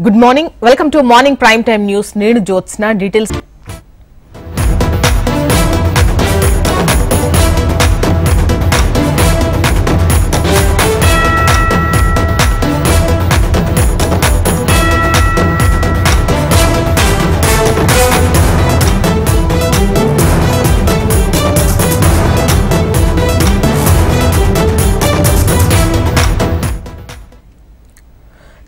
Good morning welcome to morning prime time news నేను Jyotsna details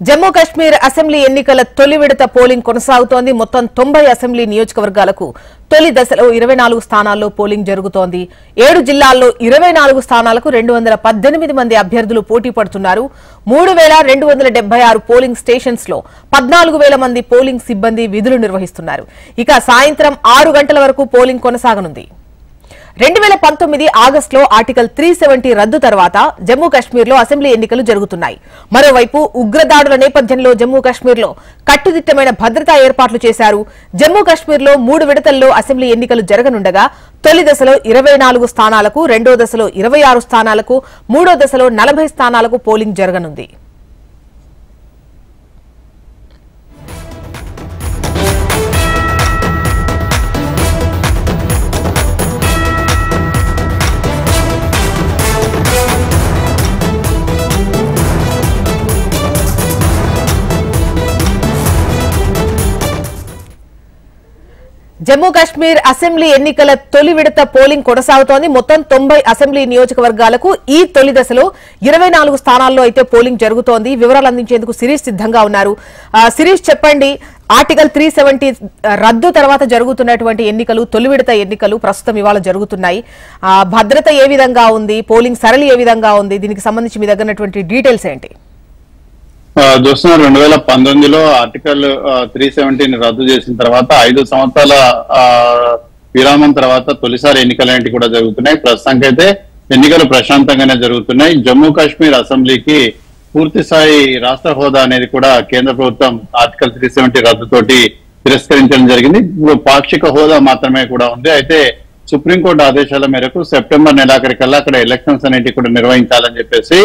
Jammu Kashmir assembly ఎన్నికల తొలి విడత పోలింగ్ కొనసాగుతోంది. మొత్తం 90 అసెంబ్లీ నియోజకవర్గాలకు తొలి దశలో 24 స్థానాల్లో పోలింగ్ జరుగుతోంది. 7 జిల్లాల్లో 24 స్థానాలకు 218 మంది అభ్యర్థులు పోటీ పడుతున్నారు. 3276 పోలింగ్ స్టేషన్స్ లో 14,000 మంది పోలింగ్ సిబ్బంది విధులు నిర్వహిస్తున్నారు. ఇక సాయంత్రం 6 గంటల వరకు పోలింగ్ కొనసాగనుంది. 2019 ఆగస్టులో ఆర్టికల్ 370 రద్దు తర్వాత జమ్మూ కాశ్మీర్లో అసెంబ్లీ ఎన్నికలు జరుగుతున్నాయి. మరోవైపు ఉగ్రదాడుల నేపథ్యంలో జమ్మూ కాశ్మీర్లో కట్టుదిట్టమైన భద్రతా ఏర్పాట్లు చేశారు. జమ్మూ కాశ్మీర్లో 3 విడతల్లో అసెంబ్లీ ఎన్నికలు జరగనుండగా తొలి దశలో 24 స్థానాలకు, రెండో దశలో 26 స్థానాలకు, మూడో దశలో 40 స్థానాలకు పోలింగ్ జరగనుంది. జమ్మూ కాశ్మీర్ అసెంబ్లీ ఎన్నికల తొలి విడత పోలింగ్ కొనసాగుతోంది. మొత్తం 90 అసెంబ్లీ నియోజకవర్గాలకు ఈ తొలి దశలో 24 స్థానాల్లో అయితే పోలింగ్ జరుగుతోంది. వివరాలు అందించేందుకు శిరీష్ సిద్ధంగా ఉన్నారు. శిరీష్, చెప్పండి, ఆర్టికల్ 370 రద్దు తర్వాత జరుగుతున్నటువంటి ఎన్నికలు, తొలి విడత ఎన్నికలు ప్రస్తుతం ఇవాళ జరుగుతున్నాయి. భద్రత ఏ విధంగా ఉంది, పోలింగ్ సరళి ఏ విధంగా ఉంది, దీనికి సంబంధించి మీ దగ్గర ఉన్నటువంటి డీటెయిల్స్ ఏంటి? చూస్తున్న 2019లో ఆర్టికల్ 370 రద్దు చేసిన తర్వాత 5 సంవత్సరాల విరామం తర్వాత తొలిసారి ఎన్నికలు కూడా జరుగుతున్నాయి. ప్రస్తుతానికి అయితే ఎన్నికలు ప్రశాంతంగానే జరుగుతున్నాయి. జమ్మూ కాశ్మీర్ అసెంబ్లీకి పూర్తి స్థాయి రాష్ట్ర హోదా అనేది కూడా కేంద్ర ప్రభుత్వం ఆర్టికల్ 370 రద్దుతోటి తిరస్కరించడం జరిగింది. పాక్షిక హోదా మాత్రమే కూడా ఉంది. అయితే సుప్రీంకోర్టు ఆదేశాల మేరకు సెప్టెంబర్ నెలాఖరికల్లా అక్కడ ఎలక్షన్స్ అనేవి కూడా నిర్వహించాలని చెప్పేసి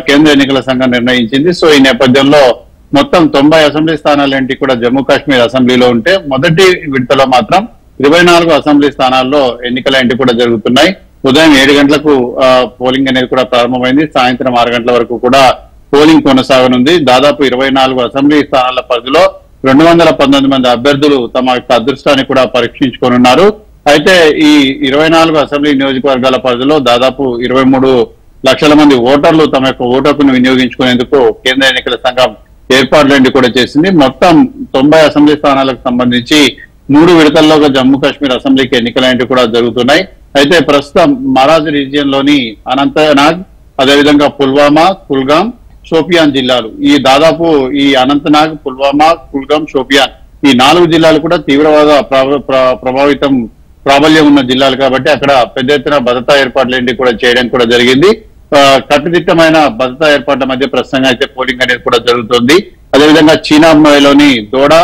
కేంద్ర ఎన్నికల సంఘం నిర్ణయించింది. సో ఈ నేపథ్యంలో మొత్తం 90 అసెంబ్లీ స్థానాలేంటి కూడా జమ్మూ కాశ్మీర్ అసెంబ్లీలో ఉంటే మొదటి విడతలో మాత్రం 24 అసెంబ్లీ స్థానాల్లో ఎన్నికలు కూడా జరుగుతున్నాయి. ఉదయం 7 గంటలకు పోలింగ్ అనేది కూడా ప్రారంభమైంది. సాయంత్రం 6 గంటల వరకు కూడా పోలింగ్ కొనసాగనుంది. దాదాపు 24 అసెంబ్లీ స్థానాల పరిధిలో 219 మంది అభ్యర్థులు తమ యొక్క అదృష్టాన్ని కూడా పరీక్షించుకోనున్నారు. అయితే ఈ 24 అసెంబ్లీ నియోజకవర్గాల పరిధిలో దాదాపు 23 లక్షల మంది ఓటర్లు తమ యొక్క ఓటు హక్కును వినియోగించుకునేందుకు కేంద్ర ఎన్నికల సంఘం ఏర్పాట్లు కూడా చేసింది. మొత్తం 90 అసెంబ్లీ స్థానాలకు సంబంధించి 3 విడతల్లోగా జమ్మూ కాశ్మీర్ అసెంబ్లీకి ఎన్నికలు కూడా జరుగుతున్నాయి. అయితే ప్రస్తుతం మహారాజ్ రీజియన్ లోని అనంతనాగ్, అదేవిధంగా పుల్వామా, కుల్గాం, షోపియాన్ జిల్లాలు, ఈ దాదాపు ఈ అనంతనాగ్, పుల్వామా, కుల్గాం, షోపియాన్ ఈ 4 జిల్లాలు కూడా తీవ్రవాద ప్రాబల్యం ఉన్న జిల్లాలు కాబట్టి అక్కడ పెద్ద ఎత్తున భద్రతా ఏర్పాట్లు కూడా చేయడం కూడా జరిగింది. కట్టుదిట్టమైన భద్రతా ఏర్పాట్ల మధ్య ప్రస్తుతంగా అయితే పోలింగ్ అనేది కూడా జరుగుతుంది. అదేవిధంగా చీనాబ్లోని దోడా,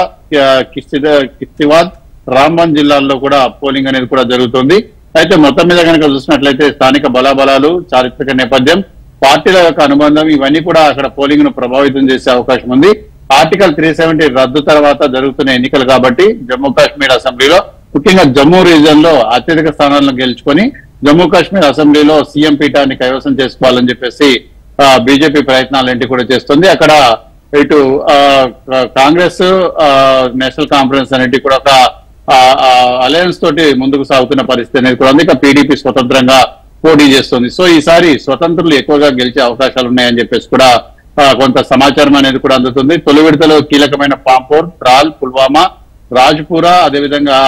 కిష్తివాద్, రాంబన్ జిల్లాల్లో కూడా పోలింగ్ అనేది కూడా జరుగుతుంది. అయితే మొత్తం మీద కనుక చూసినట్లయితే స్థానిక బలాబలాలు, చారిత్రక నేపథ్యం, పార్టీల యొక్క అనుబంధం ఇవన్నీ కూడా అక్కడ పోలింగ్ ను ప్రభావితం చేసే అవకాశం ఉంది. ఆర్టికల్ 370 రద్దు తర్వాత జరుగుతున్న ఎన్నికలు కాబట్టి జమ్మూ కాశ్మీర్ అసెంబ్లీలో ముఖ్యంగా జమ్మూ రీజియన్ లో అత్యధిక స్థానాలను గెలుచుకొని జమ్మూ కాశ్మీర్ అసెంబ్లీలో సీఎం పీఠాన్ని కైవసం చేసుకోవాలని చెప్పేసి బీజేపీ ప్రయత్నాలు కూడా చేస్తుంది. అక్కడ ఇటు కాంగ్రెస్, నేషనల్ కాన్ఫరెన్స్ అనేది కూడా ఒక అలయన్స్ తోటి ముందుకు సాగుతున్న పరిస్థితి అనేది కూడా ఉంది. ఇక పీడీపీ స్వతంత్రంగా పోటీ చేస్తుంది. సో ఈసారి స్వతంత్రులు ఎక్కువగా గెలిచే అవకాశాలు ఉన్నాయని చెప్పేసి కూడా కొంత సమాచారం అనేది కూడా అందుతుంది. తొలి విడతలో కీలకమైన పాంపోర్, త్రాల్, పుల్వామా, రాజ్పురా, అదేవిధంగా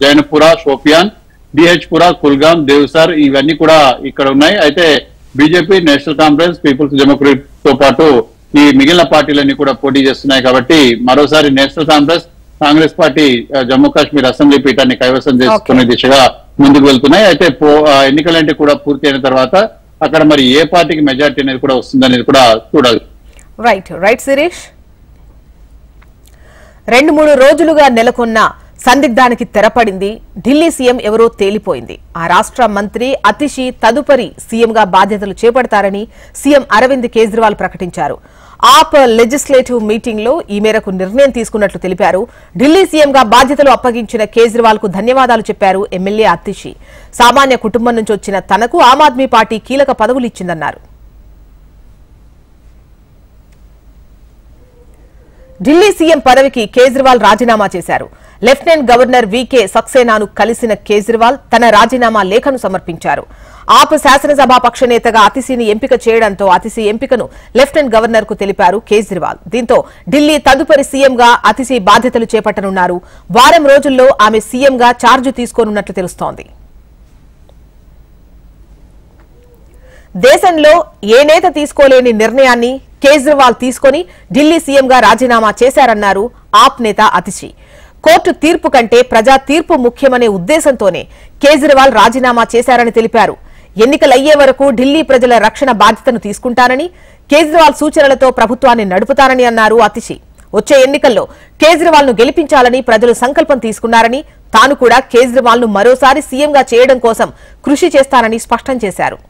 జైనపురా, షోపియాన్, డిహెచ్పురా, కుల్గాం, దేవ్సర్ ఇవన్నీ కూడా ఇక్కడ ఉన్నాయి. అయితే BJP, national conference, peoples democratic తో పాటు ఈ మిగిలిన పార్టీలన్నీ కూడా పోటీ చేస్తున్నాయి కాబట్టి మరోసారి national conference, Congress party Jammu Kashmir assembly పీఠాన్ని కైవసం చేసుకునే దిశగా ముందుకు వెళ్తున్నాయి. అయితే ఎన్నికలంటే కూడా పూర్తి అయిన తర్వాత అక్కడ మరి ఏ పార్టీకి మెజార్టీ అనేది కూడా వస్తుందనేది కూడా చూడాలి. రైట్ శిరీష్, 2-3 రోజులుగా నెలకొన్న సందిగ్ధానికి తెరపడింది. ఢిల్లీ సీఎం ఎవరో తేలిపోయింది. ఆ రాష్ట్ర మంత్రి అతిషి తదుపరి సీఎంగా బాధ్యతలు చేపడతారని సీఎం అరవింద్ కేజ్రీవాల్ ప్రకటించారు. ఆప్ లెజిస్లేటివ్ మీటింగ్ లో ఈ మేరకు నిర్ణయం తీసుకున్నట్లు తెలిపారు. ఢిల్లీ సీఎంగా బాధ్యతలు అప్పగించిన కేజ్రీవాల్ కు ధన్యవాదాలు చెప్పారు ఎమ్మెల్యే అతిషి. సామాన్య కుటుంబం నుంచి వచ్చిన తనకు ఆమ్ ఆద్మీ పార్టీ కీలక పదవులు ఇచ్చిందన్నారు. ఢిల్లీ సీఎం పదవికి కేజ్రీవాల్ రాజీనామా చేశారు. లెఫ్టినెంట్ గవర్నర్ వీకే సక్సేనాను కలిసిన కేజ్రీవాల్ తన రాజీనామా లేఖను సమర్పించారు. ఆప్ శాసనసభాపక్ష నేతగా అతిశిని ఎంపిక చేయడంతో అతిశి ఎంపికను లెఫ్టినెంట్ గవర్నర్ కు తెలిపారు కేజ్రీవాల్. దీంతో ఢిల్లీ తదుపరి సీఎంగా అతిశి బాధ్యతలు చేపట్టనున్నారు. వారం రోజుల్లో ఆమె సీఎంగా ఛార్జ్ తీసుకోనున్నట్లు తెలుస్తోంది. దేశంలో ఏ నేత తీసుకోలేని నిర్ణయాన్ని కేజ్రీవాల్ తీసుకుని ఢిల్లీ సీఎంగా రాజీనామా చేశారన్నారు ఆప్ నేత అతిశి. కోర్టు తీర్పు కంటే ప్రజా తీర్పు ముఖ్యమనే ఉద్దేశంతోనే కేజ్రీవాల్ రాజీనామా చేశారని తెలిపారు. ఎన్నికలయ్యే వరకు ఢిల్లీ ప్రజల రక్షణ బాధ్యతను తీసుకుంటానని, కేజ్రీవాల్ సూచనలతో ప్రభుత్వాన్ని నడుపుతారని అన్నారు అతిశి. వచ్చే ఎన్నికల్లో కేజ్రీవాల్ ను గెలిపించాలని ప్రజలు సంకల్పం తీసుకున్నారని, తాను కూడా కేజ్రీవాల్ ను మరోసారి సీఎంగా చేయడం కోసం కృషి చేస్తానని స్పష్టం చేశారు.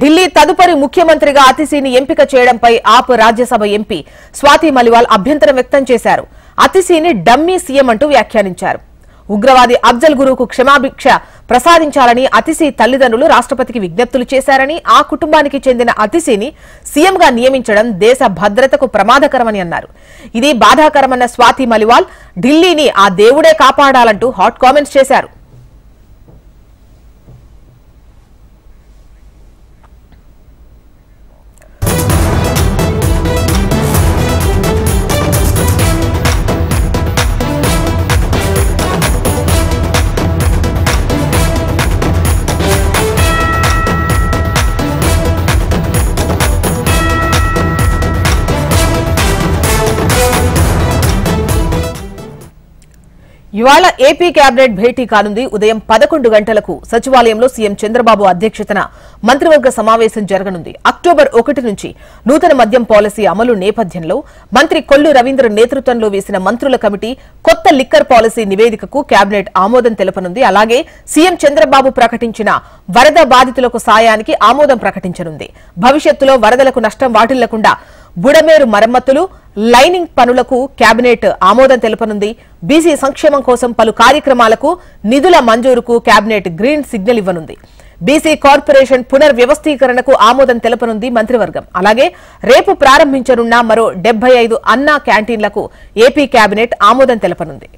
ఢిల్లీ తదుపరి ముఖ్యమంత్రిగా అతిశిని ఎంపిక చేయడంపై ఆప్ రాజ్యసభ ఎంపీ స్వాతి మలివాల్ అభ్యంతరం వ్యక్తం చేశారు. అతిశిని డమ్మీ సీఎం అంటూ వ్యాఖ్యానించారు. ఉగ్రవాది అఫ్జల్ గురుకు క్షమాభిక్ష ప్రసాదించాలని అతిశి తల్లిదండ్రులు రాష్ట్రపతికి విజ్ఞప్తులు చేశారని, ఆ కుటుంబానికి చెందిన అతిశిని సీఎంగా నియమించడం దేశ భద్రతకు ప్రమాదకరమని అన్నారు. ఇది బాధాకరమన్న స్వాతి మలివాల్ ఢిల్లీని ఆ దేవుడే కాపాడాలంటూ హాట్ కామెంట్స్ చేశారు. ఇవాళ ఏపీ కేబినెట్ భేటీ కానుంది. ఉదయం 11 గంటలకు సచివాలయంలో సీఎం చంద్రబాబు అధ్యక్షతన మంత్రివర్గ సమావేశం జరగనుంది. అక్టోబర్ 1 నుంచి నూతన మద్యం పాలసీ అమలు నేపథ్యంలో మంత్రి కొల్లు రవీంద్ర నేతృత్వంలో వేసిన మంత్రుల కమిటీ కొత్త లిక్కర్ పాలసీ నివేదికకు కేబినెట్ ఆమోదం తెలపనుంది. అలాగే సీఎం చంద్రబాబు ప్రకటించిన వరద బాధితులకు సాయానికి ఆమోదం ప్రకటించనుంది. భవిష్యత్తులో వరదలకు నష్టం వాటిల్లకుండా బుడమేరు మరమ్మతులు, లైనింగ్ పనులకు కేబినెట్ ఆమోదం తెలపనుంది. బీసీ సంక్షేమం కోసం పలు కార్యక్రమాలకు నిధుల మంజూరుకు కేబినెట్ గ్రీన్ సిగ్నల్ ఇవ్వనుంది. బీసీ కార్పొరేషన్ పునర్వ్యవస్థీకరణకు ఆమోదం తెలపనుంది మంత్రివర్గం. అలాగే రేపు ప్రారంభించనున్న మరో 75 అన్నా క్యాంటీన్లకు ఏపీ కేబినెట్ ఆమోదం తెలపనుంది.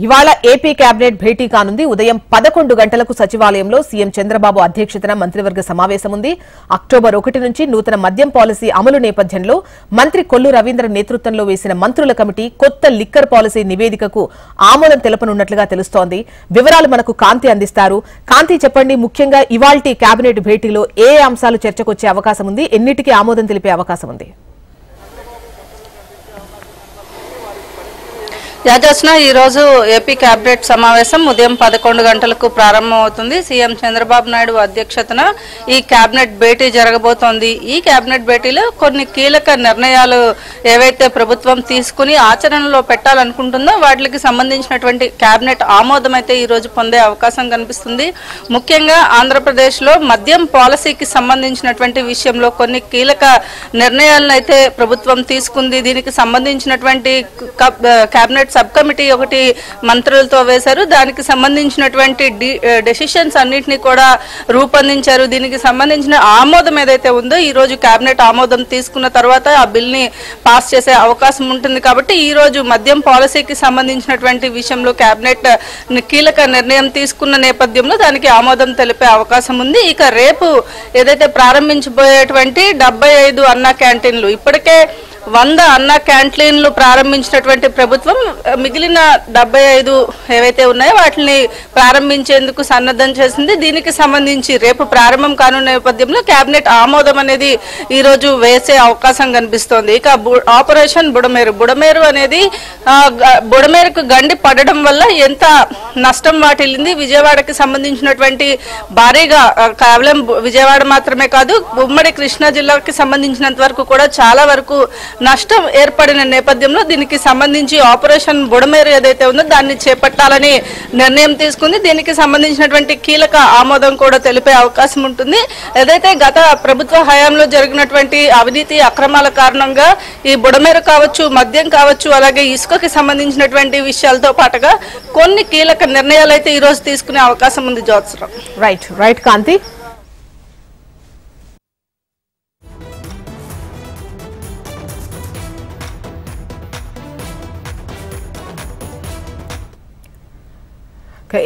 ఇవాళ ఏపీ కేబినెట్ భేటీ కానుంది. ఉదయం 11 గంటలకు సచివాలయంలో సీఎం చంద్రబాబు అధ్యక్షతన మంత్రివర్గ సమావేశం ఉంది. అక్టోబర్ 1 నుంచి నూతన మద్యం పాలసీ అమలు నేపథ్యంలో మంత్రి కొల్లు రవీంద్ర నేతృత్వంలో వేసిన మంత్రుల కమిటీ కొత్త లిక్కర్ పాలసీ నివేదికకు ఆమోదం తెలపనున్నట్లుగా తెలుస్తోంది. వివరాలు మనకు కాంతి అందిస్తారు. కాంతి, చెప్పండి, ముఖ్యంగా ఇవాల్టి కేబినెట్ భేటీలో ఏ అంశాలు చర్చకొచ్చే అవకాశం ఉంది, ఎన్నిటికీ ఆమోదం తెలిపే అవకాశం ఉంది? యాజస్న ఈ రోజు ఏపీ కేబినెట్ సమావేశం ఉదయం 11 గంటలకు ప్రారంభమవుతుంది. సీఎం చంద్రబాబు నాయుడు అధ్యక్షతన ఈ కేబినెట్ భేటీ జరగబోతోంది. ఈ కేబినెట్ భేటీలో కొన్ని కీలక నిర్ణయాలు ఏవైతే ప్రభుత్వం తీసుకుని ఆచరణలో పెట్టాలనుకుంటుందో వాటికి సంబంధించినటువంటి కేబినెట్ ఆమోదం అయితే ఈ రోజు పొందే అవకాశం కనిపిస్తుంది. ముఖ్యంగా ఆంధ్రప్రదేశ్ లో మద్యం పాలసీకి సంబంధించినటువంటి విషయంలో కొన్ని కీలక నిర్ణయాలను అయితే ప్రభుత్వం తీసుకుంది. దీనికి సంబంధించినటువంటి కేబినెట్ సబ్ కమిటీ ఒకటి మంత్రులతో వేశారు. దానికి సంబంధించినటువంటి డెసిషన్స్ అన్నింటినీ కూడా రూపొందించారు. దీనికి సంబంధించిన ఆమోదం ఏదైతే ఉందో ఈ రోజు కేబినెట్ ఆమోదం తీసుకున్న తర్వాత ఆ బిల్ ని పాస్ చేసే అవకాశం ఉంటుంది. కాబట్టి ఈ రోజు మద్యం పాలసీకి సంబంధించినటువంటి విషయంలో కేబినెట్ కీలక నిర్ణయం తీసుకున్న నేపథ్యంలో దానికి ఆమోదం తెలిపే అవకాశం ఉంది. ఇక రేపు ఏదైతే ప్రారంభించబోయేటువంటి 75 అన్నా క్యాంటీన్లు, ఇప్పటికే 100 అన్న క్యాంటీన్లు ప్రారంభించినటువంటి ప్రభుత్వం మిగిలిన 75 ఏవైతే ఉన్నాయో వాటిని ప్రారంభించేందుకు సన్నద్ధం చేసింది. దీనికి సంబంధించి రేపు ప్రారంభం కానున్న నేపథ్యంలో కేబినెట్ ఆమోదం అనేది ఈ రోజు వేసే అవకాశం కనిపిస్తోంది. ఇక ఆపరేషన్ బుడమేరు అనేది బుడమేరుకు గండి పడడం వల్ల ఎంత నష్టం వాటిల్లింది. విజయవాడకి సంబంధించినటువంటి భారీగా కేవలం విజయవాడ మాత్రమే కాదు, ఉమ్మడి కృష్ణా జిల్లాకి సంబంధించినంత వరకు కూడా చాలా వరకు నష్టం ఏర్పడిన నేపథ్యంలో దీనికి సంబంధించి ఆపరేషన్ బుడమేరు ఏదైతే ఉందో దాన్ని చేపట్టాలని నిర్ణయం తీసుకుంది. దీనికి సంబంధించినటువంటి కీలక ఆమోదం కూడా తెలిపే అవకాశం ఉంటుంది. ఏదైతే గత ప్రభుత్వ హయాంలో జరిగినటువంటి అవినీతి అక్రమాల కారణంగా ఈ బుడమేరు కావచ్చు, మద్యం కావచ్చు, అలాగే ఇసుకకి సంబంధించినటువంటి విషయాలతో పాటుగా కొన్ని కీలక నిర్ణయాలు అయితే ఈ రోజు తీసుకునే అవకాశం ఉంది. జ్యోత్సరావు. రైట్ కాంతి.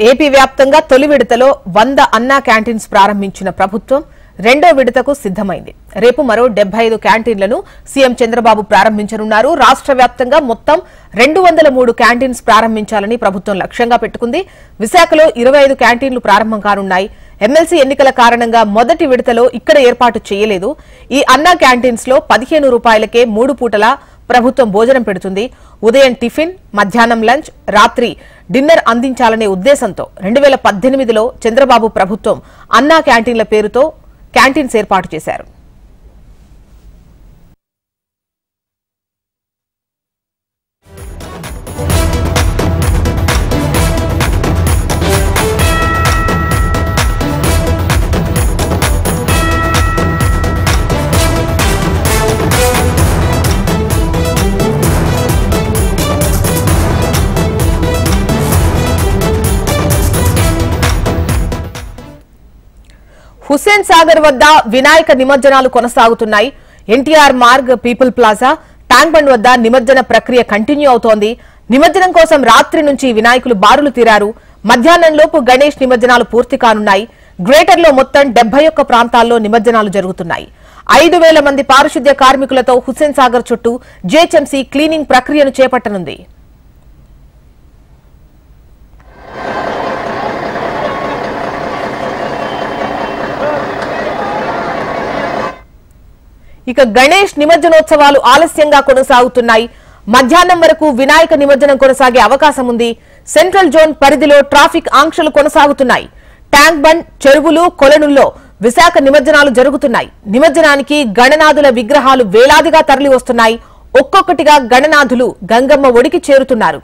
ఏపీ వ్యాప్తంగా తొలి విడతలో 100 అన్నా క్యాంటీన్స్ ప్రారంభించిన ప్రభుత్వం రెండో విడతకు సిద్దమైంది. రేపు మరో 75 క్యాంటీన్లను సీఎం చంద్రబాబు ప్రారంభించనున్నారు. రాష్ట్ర వ్యాప్తంగా మొత్తం 203 క్యాంటీన్స్ ప్రారంభించాలని ప్రభుత్వం లక్ష్యంగా పెట్టుకుంది. విశాఖలో 25 క్యాంటీన్లు ప్రారంభం కానున్నాయి. ఎమ్మెల్సీ ఎన్నికల కారణంగా మొదటి విడతలో ఇక్కడ ఏర్పాటు చేయలేదు. ఈ అన్నా క్యాంటీన్స్ లో 15 రూపాయలకే 3 పూటలా ప్రభుత్వం భోజనం పెడుతుంది. ఉదయం టిఫిన్, మధ్యాహ్నం లంచ్, రాత్రి డిన్నర్ అందించాలనే ఉద్దేశంతో 2018లో చంద్రబాబు ప్రభుత్వం అన్నా క్యాంటీన్ల పేరుతో క్యాంటీన్స్ ఏర్పాటు చేశారు. హుస్సేన్ సాగర్ వద్ద వినాయక నిమజ్జనాలు కొనసాగుతున్నాయి. NTR Marg, people plaza, tank bund వద్ద నిమజ్జన ప్రక్రియ కంటిన్యూ అవుతోంది. నిమజ్జనం కోసం రాత్రి నుంచి వినాయకులు బారులు తీరారు. మధ్యాహ్నంలోపు గణేష్ నిమజ్జనాలు పూర్తి కానున్నాయి. గ్రేటర్లో మొత్తం 71 ప్రాంతాల్లో నిమజ్జనాలు జరుగుతున్నాయి. 5,000 మంది పారిశుద్ధ్య కార్మికులతో హుస్సేన్ సాగర్ చుట్టూ జీహెచ్ఎంసీ క్లీనింగ్ ప్రక్రియను చేపట్టనుంది. ఇక గణేష్ నిమజ్జనోత్సవాలు ఆలస్యంగా కొనసాగుతున్నాయి. మధ్యాహ్నం వరకు వినాయక నిమజ్జనం కొనసాగే అవకాశం ఉంది. సెంట్రల్ జోన్ పరిధిలో ట్రాఫిక్ ఆంక్షలు కొనసాగుతున్నాయి. ట్యాంక్ బండ్, చెరువులు, కొలనుల్లో విశాఖ నిమజ్జనాలు జరుగుతున్నాయి. నిమజ్జనానికి గణనాథుల విగ్రహాలు వేలాదిగా తరలి వస్తున్నాయి. ఒక్కొక్కటిగా గణనాథులు గంగమ్మ ఒడికి చేరుతున్నారు.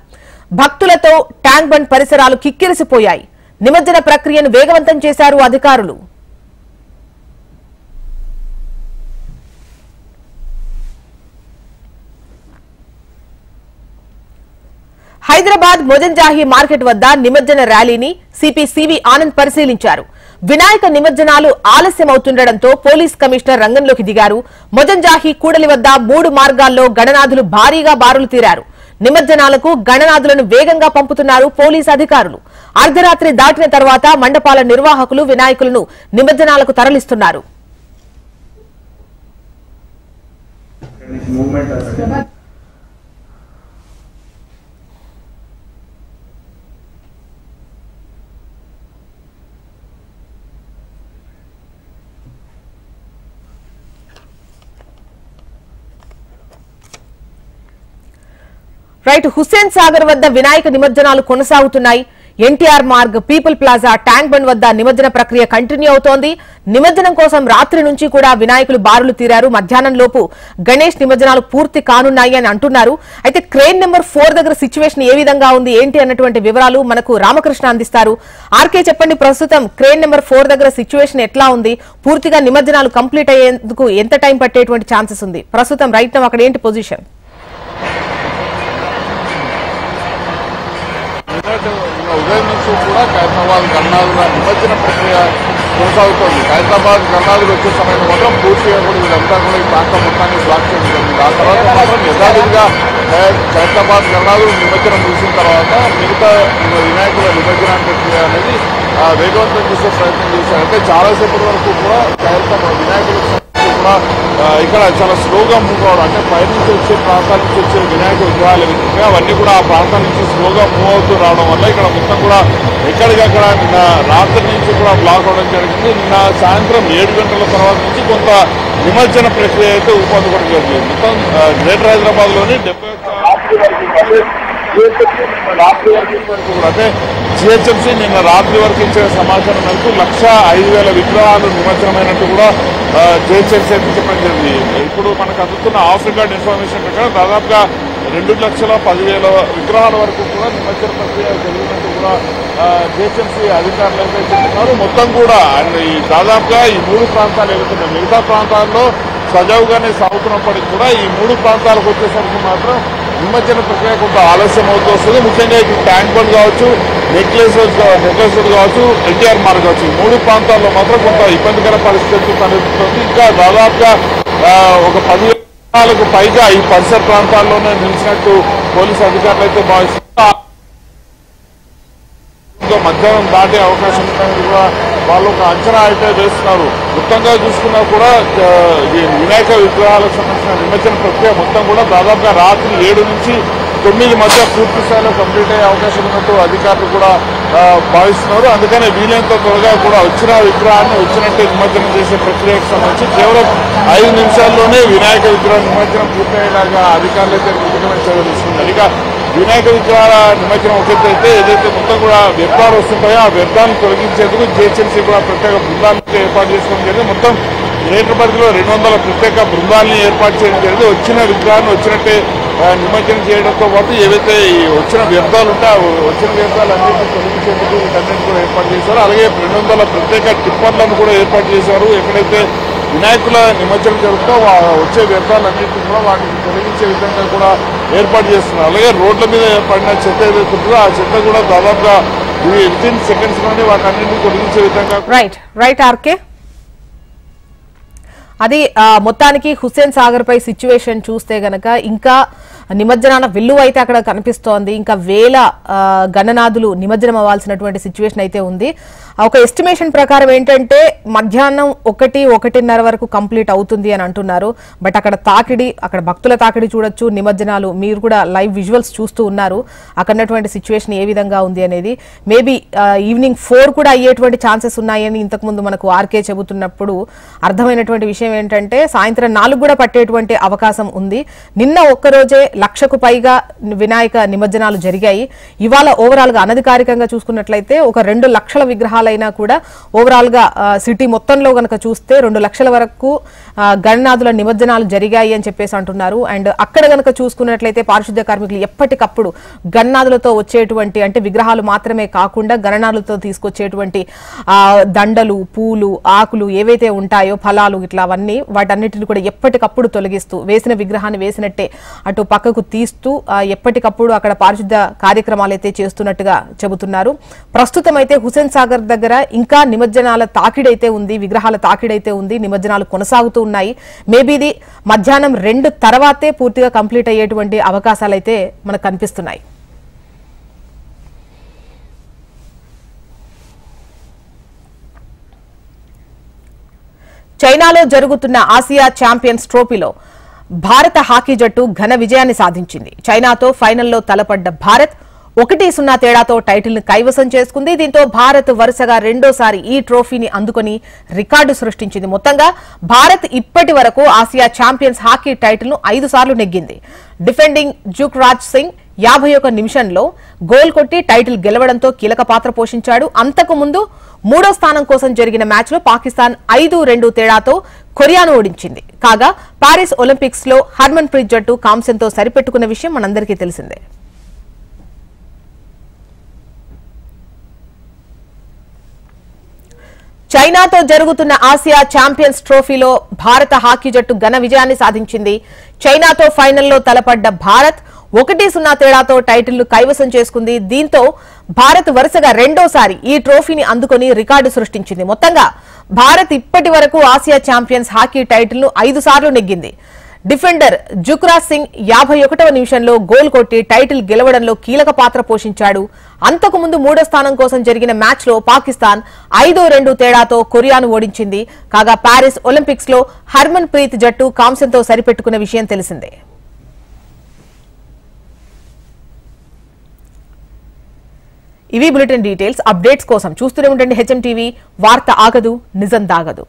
భక్తులతో ట్యాంక్ బండ్ పరిసరాలు కిక్కిరిసిపోయాయి. నిమజ్జన ప్రక్రియను వేగవంతం చేశారు అధికారులు. హైదరాబాద్ మొజంజాహి మార్కెట్ వద్ద నిమజ్జన ర్యాలీని సిపి సివి ఆనంద్ పరిశీలించారు. వినాయక నిమజ్జనాలు ఆలస్యమవుతుండటంతో పోలీస్ కమిషనర్ రంగంలోకి దిగారు. మొజంజాహి కూడలి వద్ద 3 మార్గాల్లో గణనాథులు భారీగా బారులు తీరారు. నిమజ్జనాలకు గణనాథులను వేగంగా పంపుతున్నారు పోలీస్ అధికారులు. అర్ధరాత్రి దాటిన తర్వాత మండపాల నిర్వాహకులు వినాయకులను నిమజ్జనాలకు తరలిస్తున్నారు. హుస్సేన్ సాగర్ వద్ద వినాయక నిమజ్జనాలు కొనసాగుతున్నాయి. NTR Marg, people plaza, tank bund వద్ద నిమజ్జన ప్రక్రియ కంటిన్యూ అవుతోంది. నిమజ్జనం కోసం రాత్రి నుంచి కూడా వినాయకులు బారులు తీరారు. మధ్యాహ్నం లోపు గణేష్ నిమజ్జనాలు పూర్తి కానున్నాయి అని అంటున్నారు. అయితే క్రేన్ నెంబర్ 4 దగ్గర సిచ్యువేషన్ ఏ విధంగా ఉంది, ఏంటి అన్నటువంటి వివరాలు మనకు రామకృష్ణ అందిస్తారు. ఆర్కే చెప్పండి, ప్రస్తుతం క్రేన్ నెంబర్ 4 దగ్గర సిచ్యువేషన్ ఎట్లా ఉంది? పూర్తిగా నిమజ్జనాలు కంప్లీట్ అయ్యేందుకు ఎంత టైం పట్టేటువంటి ఛాన్సెస్ ఉంది? ప్రస్తుతం రైట్ నౌ అక్కడ ఏంటి పొజిషన్? ఉదయం నుంచి కూడా ఖైరతాబాద్ గణనాథుల నిమజ్జన ప్రక్రియ కొనసాగుతోంది. ఖైరతాబాద్ గణనాథులు వచ్చే సమయంలో మాత్రం పూర్తిగా కూడా వీళ్ళంతా కూడా ఈ ప్రాంతం మొత్తాన్ని బ్లాక్ చేయడం జరిగింది. ఆ తర్వాత మాత్రం యథావిధిగా ఖైరతాబాద్ గణనాథులు నిమజ్జనం ముగిసిన తర్వాత మిగతా వినాయకుల నిమజ్జన ప్రక్రియ అనేది వేగవంతం చేసే ప్రయత్నం చేశారు. అంటే చాలాసేపటి వరకు కూడా ఖైరతాబాద్ వినాయకులకు కూడా ఇక్కడ చాలా స్లోగా మూవ్ అవడం, అంటే పైనుంచి వచ్చే ప్రాంతాల నుంచి వచ్చే వినాయక విగ్రహాలు ఏవైతే అవన్నీ కూడా ఆ ప్రాంతాల నుంచి స్లోగా మూవ్ అవుతూ రావడం వల్ల ఇక్కడ మొత్తం కూడా ఎక్కడికక్కడ నిన్న రాత్రి నుంచి కూడా బ్లాక్ అవడం జరిగింది. నిన్న సాయంత్రం 7 గంటల తర్వాత నుంచి కొంత నిమజ్జన ప్రక్రియ అయితే ఊపందుకోవడం జరిగింది. మొత్తం గ్రేటర్ హైదరాబాద్ లోని 70 అంటే జిహెచ్ఎంసీ నిన్న రాత్రి వరకు ఇచ్చిన సమాచారం మేరకు 1,05,000 విగ్రహాలు నిమజ్జనమైనట్టు కూడా జిహెచ్ఎంసీ అయితే చెప్పడం జరిగింది. ఇప్పుడు మనకు అందుతున్న ఆఫ్ రికార్డ్ ఇన్ఫర్మేషన్ ప్రకారం దాదాపుగా 2,10,000 విగ్రహాల వరకు కూడా నిమజ్జన ప్రక్రియ జరిగినట్టు కూడా జిహెచ్ఎంసీ అధికారులు అయితే చెప్తున్నారు. మొత్తం కూడా ఈ దాదాపుగా ఈ 3 ప్రాంతాలు ఏవైతే మిగతా ప్రాంతాల్లో సజావుగానే సాగుతున్నప్పటికీ కూడా ఈ 3 ప్రాంతాలకు వచ్చేసరికి మాత్రం నిమజ్జన ప్రక్రియ కొంత ఆలస్యం అవుతూ వస్తుంది. ముఖ్యంగా ఇటు ట్యాంక్ బండ్ కావచ్చు, నెక్లెస్ రోడ్ కావచ్చు, ఎన్టీఆర్ మార్గ్ కావచ్చు, ఈ 3 ప్రాంతాల్లో మాత్రం కొంత ఇబ్బందికర పరిస్థితి కనిపిస్తుంది. ఇంకా దాదాపుగా ఒక 10,000 పైగా ఈ పరిసర ప్రాంతాల్లోనే నిలిచినట్టు పోలీసు అధికారులు అయితే భావిస్తున్నారు. మధ్యాహ్నం దాటే అవకాశం ఉందని కూడా వాళ్ళు ఒక అంచనా అయితే వేస్తున్నారు. మొత్తంగా చూసుకున్నా కూడా వినాయక విగ్రహాలకు సంబంధించిన నిమజ్జన ప్రక్రియ మొత్తం కూడా దాదాపుగా రాత్రి 7 నుంచి 9 మధ్య పూర్తి స్థాయిలో కంప్లీట్ అయ్యే అవకాశం ఉన్నట్టు అధికారులు కూడా భావిస్తున్నారు. అందుకనే వీలైనంత త్వరగా కూడా వచ్చిన విగ్రహాన్ని వచ్చినట్టు నిమజ్జనం చేసే ప్రక్రియకు సంబంధించి కేవలం 5 నిమిషాల్లోనే వినాయక విగ్రహ నిమజ్జనం పూర్తయ్యేలాగా అధికారులు అయితే కీలకమైన చర్యలు తీసుకున్నారు. ఇక వినాయక విగ్రహాల నిమజ్జనం ఒకటైతే ఏదైతే మొత్తం కూడా వ్యర్థాలు వస్తుంటాయో ఆ వ్యర్థాలను తొలగించేందుకు జిహెచ్ఎంసీ కూడా ప్రత్యేక బృందాలను ఏర్పాటు చేసుకోవడం జరిగింది. మొత్తం గ్రేటర్ పరిధిలో 200 ప్రత్యేక బృందాలని ఏర్పాటు చేయడం జరిగింది. వచ్చిన విగ్రహాన్ని వచ్చినట్టే నిమజ్జనం చేయడంతో పాటు ఏవైతే వచ్చిన వ్యర్థాలు ఉంటాయో వచ్చిన వ్యర్థాలన్నింటినీ తొలగించేందుకు వీటన్నింటినీ కూడా ఏర్పాటు చేశారు. అలాగే 200 ప్రత్యేక టిప్పర్లను కూడా ఏర్పాటు చేశారు. ఎక్కడైతే వినాయకుల నిమజ్జనం జరుగుతుందో వచ్చే వ్యర్థాలన్నింటినీ కూడా వాటిని తొలగించే విధంగా కూడా ఏర్పాటు చేస్తున్నారు. అలాగే రోడ్ల మీద పడిన చెత్త ఏదైతే ఉంటుందో ఆ చెత్త కూడా దాదాపుగా వితిన్ సెకండ్స్ లోనే వాటి అన్నింటినీ తొలగించే విధంగా. రైట్ ఆర్కే, అది మొత్తానికి హుస్సేన్ సాగర్ పై సిచ్యువేషన్ చూస్తే గనక ఇంకా నిమజ్జనాల విల్లు అయితే అక్కడ కనిపిస్తోంది. ఇంకా వేల గణనాథులు నిమజ్జనం అవ్వాల్సినటువంటి సిచ్యువేషన్ అయితే ఉంది. ఒక ఎస్టిమేషన్ ప్రకారం ఏంటంటే మధ్యాహ్నం 1-1:30 వరకు కంప్లీట్ అవుతుంది అని అంటున్నారు. బట్ అక్కడ అక్కడ భక్తుల తాకిడి చూడొచ్చు, నిమజ్జనాలు మీరు కూడా లైవ్ విజువల్స్ చూస్తూ ఉన్నారు. అక్కడ ఉన్నటువంటి సిచ్యువేషన్ ఏ విధంగా ఉంది అనేది. మేబీ ఈవినింగ్ 4 కూడా అయ్యేటువంటి ఛాన్సెస్ ఉన్నాయని ఇంతకుముందు మనకు ఆర్కే చెబుతున్నప్పుడు అర్థమైనటువంటి విషయం ఏంటంటే సాయంత్రం 4 కూడా పట్టేటువంటి అవకాశం ఉంది. నిన్న ఒక్కరోజే 1,00,000కు పైగా వినాయక నిమజ్జనాలు జరిగాయి. ఇవాళ ఓవరాల్ గా అనధికారికంగా చూసుకున్నట్లయితే ఒక 2 లక్షల విగ్రహాలైనా కూడా ఓవరాల్ గా సిటీ మొత్తంలో గనక చూస్తే 2 లక్షల వరకు గణనాథుల నిమజ్జనాలు జరిగాయి అని చెప్పేసి అంటున్నారు. అండ్ అక్కడ గనక చూసుకున్నట్లయితే పారిశుద్ధ్య కార్మికులు ఎప్పటికప్పుడు గణనాథులతో వచ్చేటువంటి అంటే విగ్రహాలు మాత్రమే కాకుండా గణనాథులతో తీసుకొచ్చేటువంటి దండలు, పూలు, ఆకులు ఏవైతే ఉంటాయో ఫలాలు ఇట్లా అవన్నీ వాటన్నిటిని కూడా ఎప్పటికప్పుడు తొలగిస్తూ వేసిన విగ్రహాన్ని వేసినట్టే అటు పక్కకు తీస్తూ ఎప్పటికప్పుడు అక్కడ పారిశుద్ధ్య కార్యక్రమాలు అయితే చేస్తున్నట్టుగా చెబుతున్నారు. ప్రస్తుతం అయితే హుస్సేన్ సాగర్ దగ్గర ఇంకా నిమజ్జనాల తాకిడైతే ఉంది, విగ్రహాల తాకిడైతే ఉంది, నిమజ్జనాలు కొనసాగుతూ ఉన్నాయి. మేబీ ఇది మధ్యాహ్నం 2 తర్వాతే పూర్తిగా కంప్లీట్ అయ్యేటువంటి అవకాశాలు అయితే మనకు కనిపిస్తున్నాయి. చైనాలో జరుగుతున్న ఆసియా ఛాంపియన్స్ ట్రోఫీలో భారత హాకీ జట్టు ఘన విజయాన్ని సాధించింది. చైనాతో ఫైనల్లో తలపడ్డ భారత్ 1-0 తేడాతో టైటిల్ ను కైవసం చేసుకుంది. దీంతో భారత్ వరుసగా రెండోసారి ఈ ట్రోఫీని అందుకొని రికార్డు సృష్టించింది. మొత్తంగా భారత్ ఇప్పటి వరకు ఆసియా ఛాంపియన్స్ హాకీ టైటిల్ ను 5 సార్లు నెగ్గింది. డిఫెండింగ్ జుక్రాజ్ సింగ్ 51 నిమిషంలో గోల్ కొట్టి టైటిల్ గెలవడంతో కీలక పాత్ర పోషించాడు. అంతకు ముందు 3వ స్థానం కోసం జరిగిన మ్యాచ్ లో పాకిస్తాన్ 5-2 తేడాతో కొరియాను ఓడించింది. కాగా పారిస్ ఒలింపిక్స్ లో హర్మన్ ప్రీత్ జట్టు కాంస్యంతో సరిపెట్టుకున్న విషయం మనందరికీ తెలిసిందే. చైనాతో జరుగుతున్న ఆసియా ఛాంపియన్స్ ట్రోఫీలో భారత హాకీ జట్టు ఘన విజయాన్ని సాధించింది. చైనాతో ఫైనల్లో తలపడ్డ భారత్ 1-0 తేడాతో టైటిల్ ను కైవసం చేసుకుంది. దీంతో భారత్ వరుసగా రెండోసారి ఈ ట్రోఫీని అందుకొని రికార్డు సృష్టించింది. మొత్తంగా భారత్ ఇప్పటి వరకు ఆసియా ఛాంపియన్స్ హాకీ టైటిల్ ను 5 సార్లు నెగ్గింది. డిఫెండర్ జుక్రాజ్ సింగ్ 51వ నిమిషంలో గోల్ కొట్టి టైటిల్ గెలవడంలో కీలక పాత్ర పోషించాడు. అంతకుముందు 3వ స్థానం కోసం జరిగిన మ్యాచ్ లో పాకిస్తాన్ 5-2 తేడాతో కొరియాను ఓడించింది. కాగా పారిస్ ఒలింపిక్స్ లో హర్మన్ ప్రీత్ జట్టు కాంస్యంతో సరిపెట్టుకున్న విషయం తెలిసిందే. ఇవి బులెటిన్ డీటెయిల్స్. అప్డేట్స్ కోసం చూస్తూనే ఉండండి హెచ్ఎం టీవీ. వార్త ఆగదు, నిజం దాగదు.